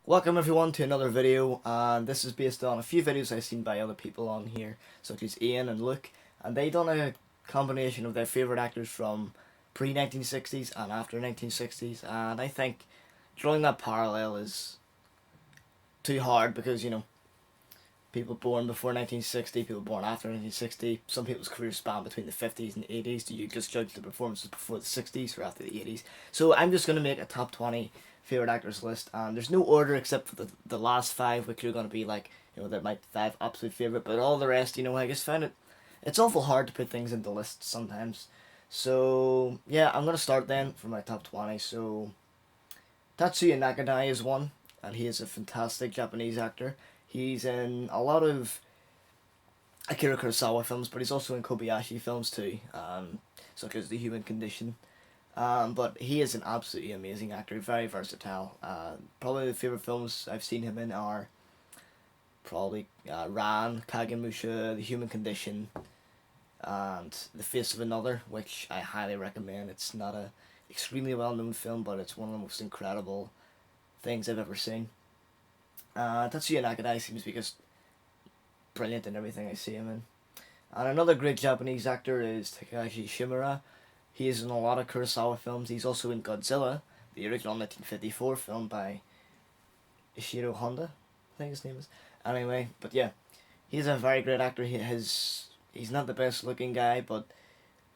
Welcome everyone to another video, and this is based on a few videos I've seen by other people on here, such as Ian and Luke, and they done a combination of their favourite actors from pre-1960s and after 1960s, and I think drawing that parallel is too hard because, people born before 1960, people born after 1960, some people's careers span between the 50s and 80s. Do you just judge the performances before the 60s or after the 80s? So I'm just going to make a top 20 favourite actors list, and there's no order except for the last five, which are going to be like, they're my five absolute favourite, but all the rest, I just find it's awful hard to put things into lists sometimes. So, yeah, I'm going to start then for my top 20. So, Tatsuya Nakadai is one, and he is a fantastic Japanese actor. He's in a lot of Akira Kurosawa films, but he's also in Kobayashi films too, such as The Human Condition. But he is an absolutely amazing actor, very versatile. Probably the favourite films I've seen him in are probably Ran, Kagemusha, The Human Condition, and The Face of Another, which I highly recommend. It's not a extremely well known film, but it's one of the most incredible things I've ever seen. Tatsuya Nakadai seems to be just brilliant in everything I see him in. And another great Japanese actor is Takashi Shimura. He is in a lot of Kurosawa films. He's also in Godzilla, the original 1954 film by Ishiro Honda, I think his name is. Anyway, but yeah, he's a very great actor. He's not the best looking guy, but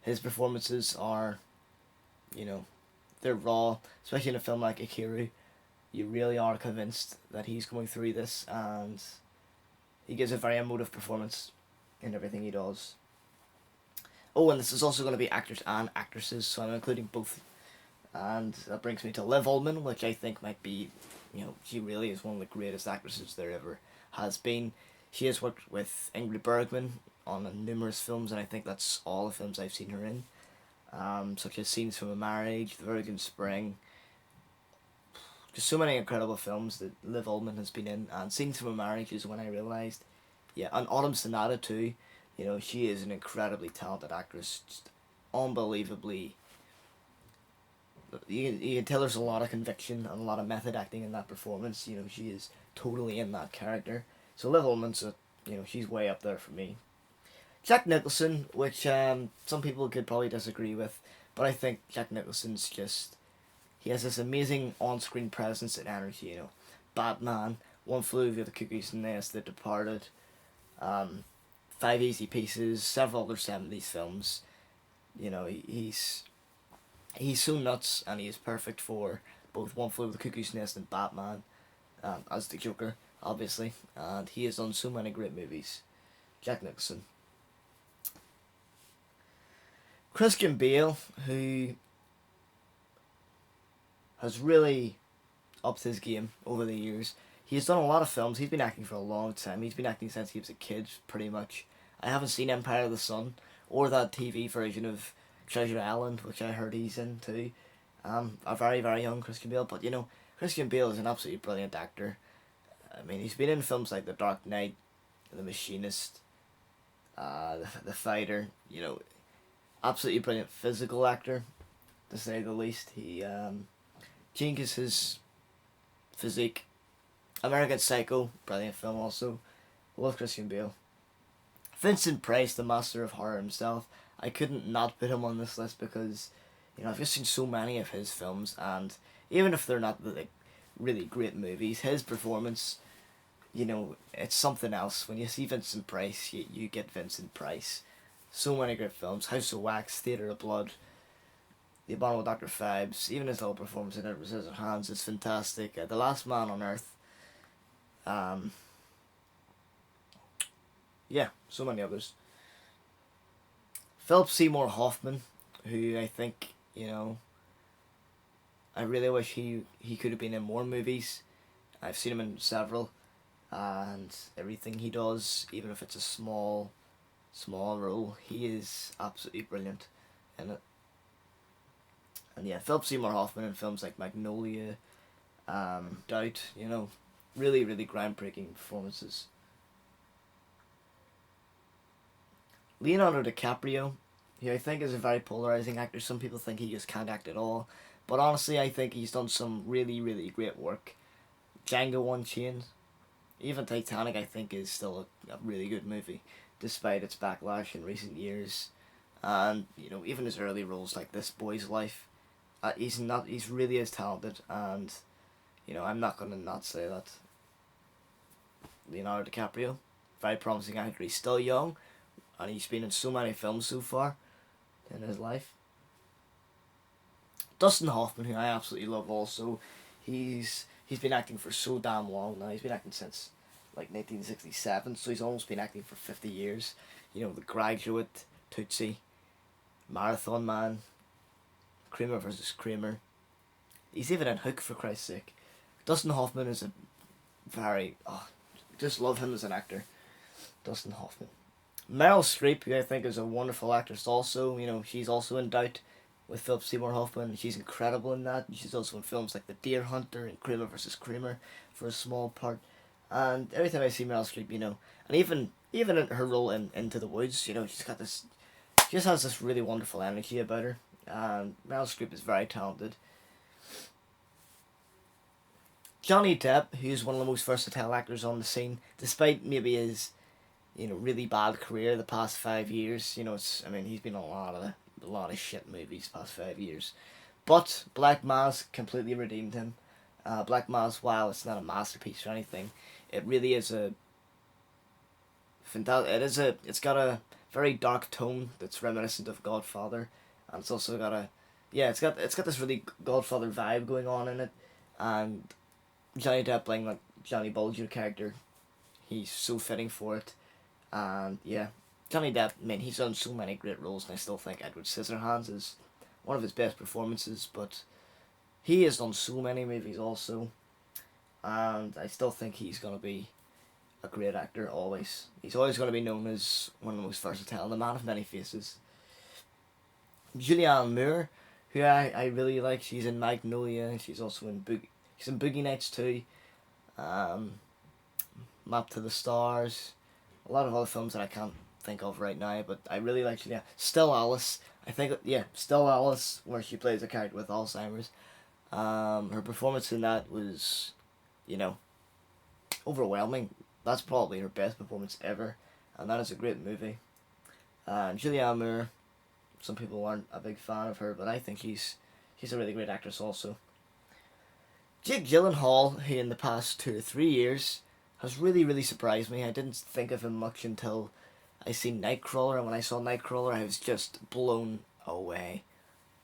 his performances are, they're raw, especially in a film like Akira. You really are convinced that he's going through this, and he gives a very emotive performance in everything he does. Oh, and this is also going to be actors and actresses, so I'm including both. And that brings me to Liv Ullman, which I think might be, she really is one of the greatest actresses there ever has been. She has worked with Ingrid Bergman on numerous films, and I think that's all the films I've seen her in. Such as Scenes from a Marriage, The Virgin Spring. Just so many incredible films that Liv Ullman has been in, and Scenes from a Marriage is when I realised, and Autumn Sonata too. She is an incredibly talented actress, just unbelievably. You can tell there's a lot of conviction and a lot of method acting in that performance. She is totally in that character. So Liv Ullman's she's way up there for me. Jack Nicholson, which some people could probably disagree with, but I think Jack Nicholson's he has this amazing on-screen presence and energy, Batman, One Flew Over the Cuckoo's Nest, The Departed, Five Easy Pieces, several other 70s films. He's so nuts, and he is perfect for both One Flew Over the Cuckoo's Nest and Batman, as the Joker, obviously. And he has done so many great movies. Jack Nicholson. Christian Bale, who has really upped his game over the years. He's done a lot of films. He's been acting for a long time. He's been acting since he was a kid, pretty much. I haven't seen Empire of the Sun, or that TV version of Treasure Island, which I heard he's in too. A very, very young Christian Bale, but Christian Bale is an absolutely brilliant actor. I mean, he's been in films like The Dark Knight, The Machinist, The Fighter, absolutely brilliant physical actor, to say the least. He changes his physique. American Psycho, brilliant film also. Love Christian Bale. Vincent Price, the master of horror himself. I couldn't not put him on this list because, I've just seen so many of his films, and even if they're not really great movies, his performance, it's something else. When you see Vincent Price, you get Vincent Price. So many great films. House of Wax, Theatre of Blood, The Abominable Dr. Phibes, even his little performance in Edward Scissorhands is fantastic. The Last Man on Earth. So many others. Phillip Seymour Hoffman, who I think, I really wish he could have been in more movies. I've seen him in several, and everything he does, even if it's a small role, he is absolutely brilliant in it. And Philip Seymour Hoffman in films like Magnolia, Doubt, really, really groundbreaking performances. Leonardo DiCaprio, who I think is a very polarizing actor. Some people think he just can't act at all, but honestly I think he's done some really, really great work. Django Unchained. Even Titanic, I think, is still a really good movie, despite its backlash in recent years. And, you know, even his early roles like This Boy's Life, he's really is talented, and, you know, I'm not going to not say that. Leonardo DiCaprio, very promising actor. He's still young, and he's been in so many films so far in his life. Dustin Hoffman, who I absolutely love also, he's been acting for so damn long now. He's been acting since like 1967, so he's almost been acting for 50 years. You know, The Graduate, Tootsie, Marathon Man, Kramer versus Kramer. He's even in Hook, for Christ's sake. Dustin Hoffman is a very... just love him as an actor. Dustin Hoffman. Meryl Streep, who I think is a wonderful actress also. You know, she's also in Doubt with Philip Seymour Hoffman. She's incredible in that. She's also in films like The Deer Hunter and Kramer versus Kramer for a small part. And every time I see Meryl Streep, you know, and even in her role in Into the Woods, you know, she just has this really wonderful energy about her. And Meryl Streep is very talented. Johnny Depp, who's one of the most versatile actors on the scene, despite maybe his, you know, really bad career the past 5 years. You know, he's been in a lot of shit movies the past 5 years. But Black Mass completely redeemed him. Black Mass, while it's not a masterpiece or anything, it really is it's got a very dark tone that's reminiscent of Godfather, and it's also got it's got this really Godfather vibe going on in it, and Johnny Depp playing like Johnny Bulger character, he's so fitting for it, and yeah, Johnny Depp, he's done so many great roles, and I still think Edward Scissorhands is one of his best performances, but he has done so many movies also, and I still think he's going to be a great actor always. He's always going to be known as one of the most versatile, the man of many faces. Julianne Moore, who I really like, she's in Magnolia, she's also in Boogie Nights too, Map to the Stars, a lot of other films that I can't think of right now, but I really like Julianne. Still Alice, Still Alice, where she plays a character with Alzheimer's. Her performance in that was, you know, overwhelming. That's probably her best performance ever, and that is a great movie. Julianne Moore, some people aren't a big fan of her, but I think she's a really great actress also. Jake Gyllenhaal, who in the past 2 or 3 years has really, really surprised me. I didn't think of him much until I seen Nightcrawler, and when I saw Nightcrawler, I was just blown away.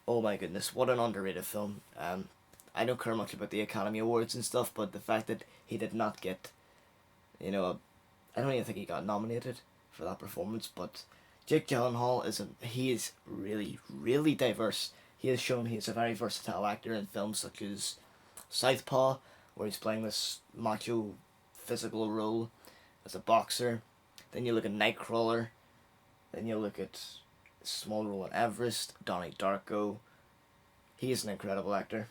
Oh my goodness, what an underrated film. I don't care much about the Academy Awards and stuff, but the fact that he did not get, you know, I don't even think he got nominated for that performance, but Jake Gyllenhaal he is really, really diverse. He has shown he is a very versatile actor in films such as Southpaw, where he's playing this macho physical role as a boxer. Then you look at Nightcrawler, then you look at a small role in Everest, Donnie Darko. He is an incredible actor.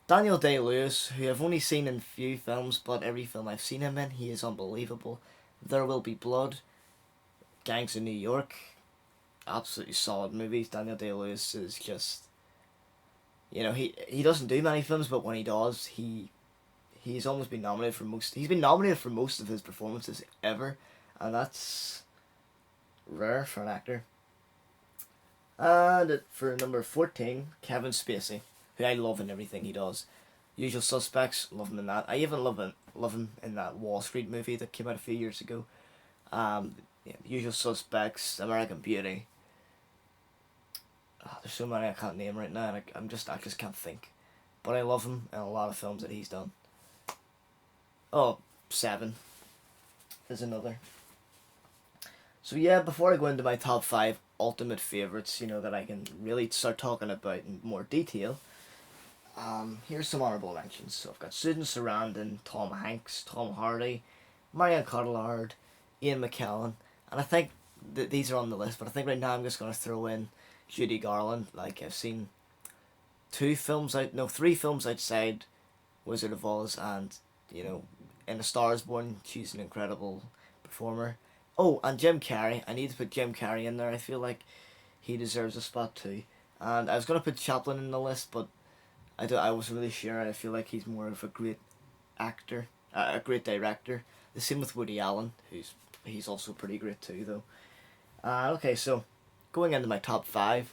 Daniel Day-Lewis, who I've only seen in few films, but every film I've seen him in, he is unbelievable. There Will Be Blood, Gangs of New York, absolutely solid movies. Daniel Day-Lewis is just, you know, he doesn't do many films, but when he does, he's almost been nominated for most. He's been nominated for most of his performances ever, and that's rare for an actor. And for number 14, Kevin Spacey, who I love in everything he does. Usual Suspects, love him in that. I even love him in that Wall Street movie that came out a few years ago. Usual Suspects, American Beauty. There's so many I can't name right now, and I just can't think. But I love him in a lot of films that he's done. Oh, Seven is another. So yeah, before I go into my top 5 ultimate favourites, you know, that I can really start talking about in more detail, here's some honourable mentions. So I've got Susan Sarandon, Tom Hanks, Tom Hardy, Marion Cotillard, Ian McKellen, and I think that these are on the list, but I think right now I'm just going to throw in Judy Garland. Like, I've seen 3 films outside Wizard of Oz, and, you know, in A Star Is Born, she's an incredible performer. Oh, and Jim Carrey. I need to put Jim Carrey in there. I feel like he deserves a spot too. And I was going to put Chaplin in the list, but I wasn't really sure. I feel like he's more of a great actor, a great director. The same with Woody Allen, he's also pretty great too, though. Okay, so going into my top five,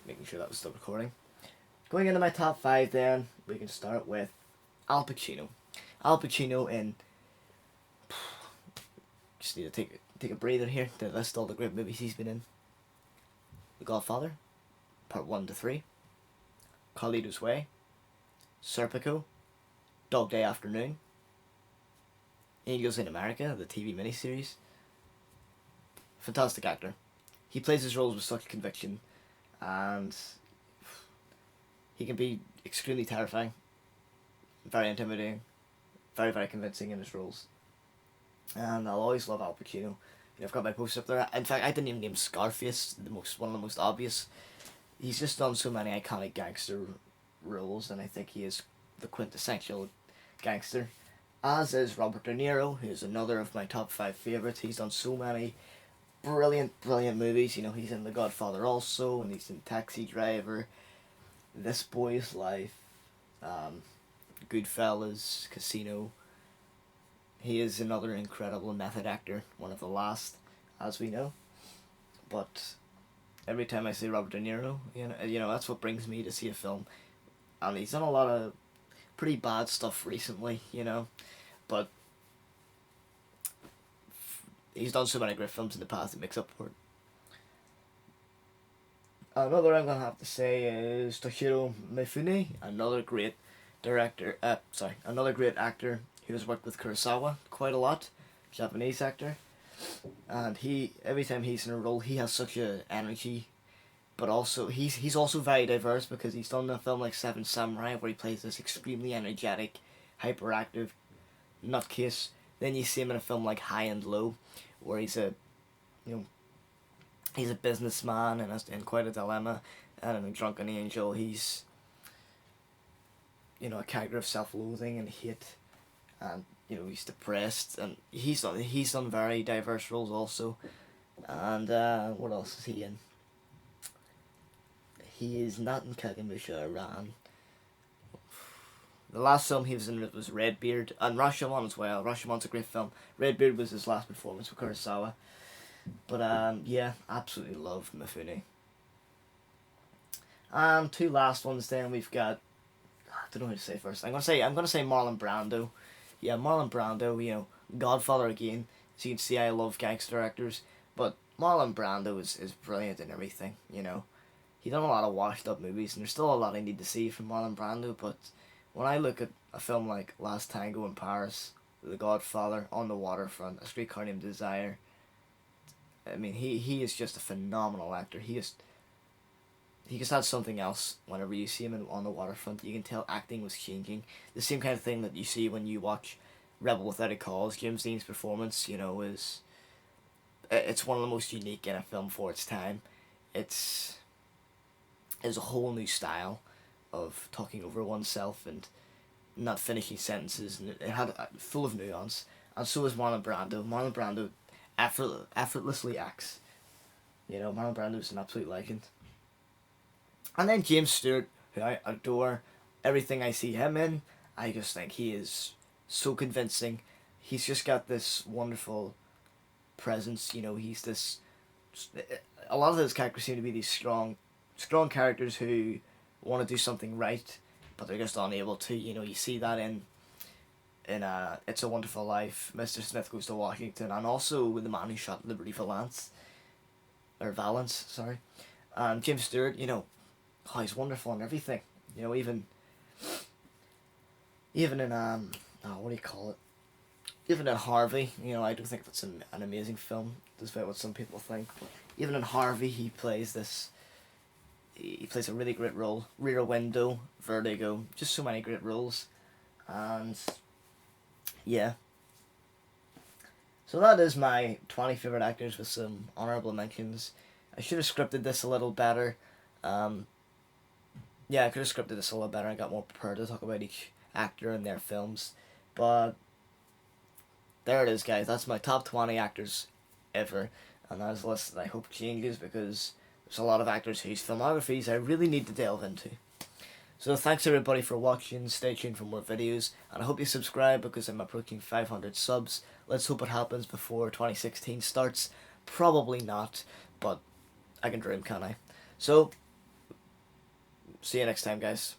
making sure that was still recording. Going into my top five, then we can start with Al Pacino. Al Pacino in. Just need to take a breather here to list all the great movies he's been in. The Godfather, Part 1 to 3, Carlito's Way, Serpico, Dog Day Afternoon, Angels in America, the TV miniseries. Fantastic actor. He plays his roles with such conviction, and he can be extremely terrifying, very intimidating, very, very convincing in his roles. And I'll always love Al Pacino. You know, I've got my post up there. In fact, I didn't even name Scarface, one of the most obvious. He's just done so many iconic gangster roles, and I think he is the quintessential gangster. As is Robert De Niro, who's another of my top five favourites. He's done so many brilliant, brilliant movies. You know, he's in The Godfather also, and he's in Taxi Driver, This Boy's Life, Goodfellas, Casino. He is another incredible method actor, one of the last, as we know. But every time I say Robert De Niro, you know that's what brings me to see a film. And he's done a lot of pretty bad stuff recently, you know, but he's done so many great films in the past, it makes up for it. Another I'm going to have to say is Toshiro Mifune, another great another great actor who has worked with Kurosawa quite a lot, Japanese actor. And every time he's in a role, he has such a energy, but also he's also very diverse, because he's done a film like Seven Samurai where he plays this extremely energetic, hyperactive nutcase. Then you see him in a film like High and Low, where he's a businessman and in quite a dilemma, and in Drunken Angel he's a character of self-loathing and hate, and he's depressed, and he's done very diverse roles also. And what else is he in? He is not in Kagemusha Iran. The last film he was in was Redbeard, and Rashomon as well. Rashomon's a great film. Redbeard was his last performance with Kurosawa. But yeah, absolutely love Mifune. Two last ones then. We've got, I don't know who to say first. I'm gonna say Marlon Brando. Yeah, Marlon Brando, Godfather again. So you can see I love gangster actors, but Marlon Brando is brilliant in everything, He done a lot of washed up movies, and there's still a lot I need to see from Marlon Brando, but when I look at a film like Last Tango in Paris, The Godfather, On the Waterfront, A Streetcar Named Desire, I mean, he is just a phenomenal actor. He just had something else whenever you see him on the waterfront. You can tell acting was changing. The same kind of thing that you see when you watch Rebel Without a Cause. James Dean's performance, it's one of the most unique in a film for its time. It's a whole new style of talking over oneself and not finishing sentences, and it had full of nuance. And so is Marlon Brando. Marlon Brando effortlessly acts. Marlon Brando is an absolute legend. And then James Stewart, who I adore. Everything I see him in, I just think he is so convincing. He's just got this wonderful presence. He's this. A lot of his characters seem to be these strong characters who want to do something right, but they're just unable to. You see that in It's a Wonderful Life, Mr. Smith Goes to Washington, and also with The Man Who Shot Liberty Valance. James Stewart, he's wonderful in everything. Even in what do you call it? Even in Harvey, I don't think that's an amazing film, despite what some people think. But even in Harvey, he plays a really great role. Rear Window, Vertigo, just so many great roles, and yeah. So that is my 20 favourite actors with some honourable mentions. I should have scripted this a little better. I could have scripted this a little better and got more prepared to talk about each actor and their films. But there it is, guys. That's my top 20 actors ever. And that is a list that I hope changes, because there's a lot of actors whose filmographies I really need to delve into. So thanks everybody for watching, stay tuned for more videos, and I hope you subscribe because I'm approaching 500 subs. Let's hope it happens before 2016 starts. Probably not, but I can dream, can't I? So, see you next time, guys.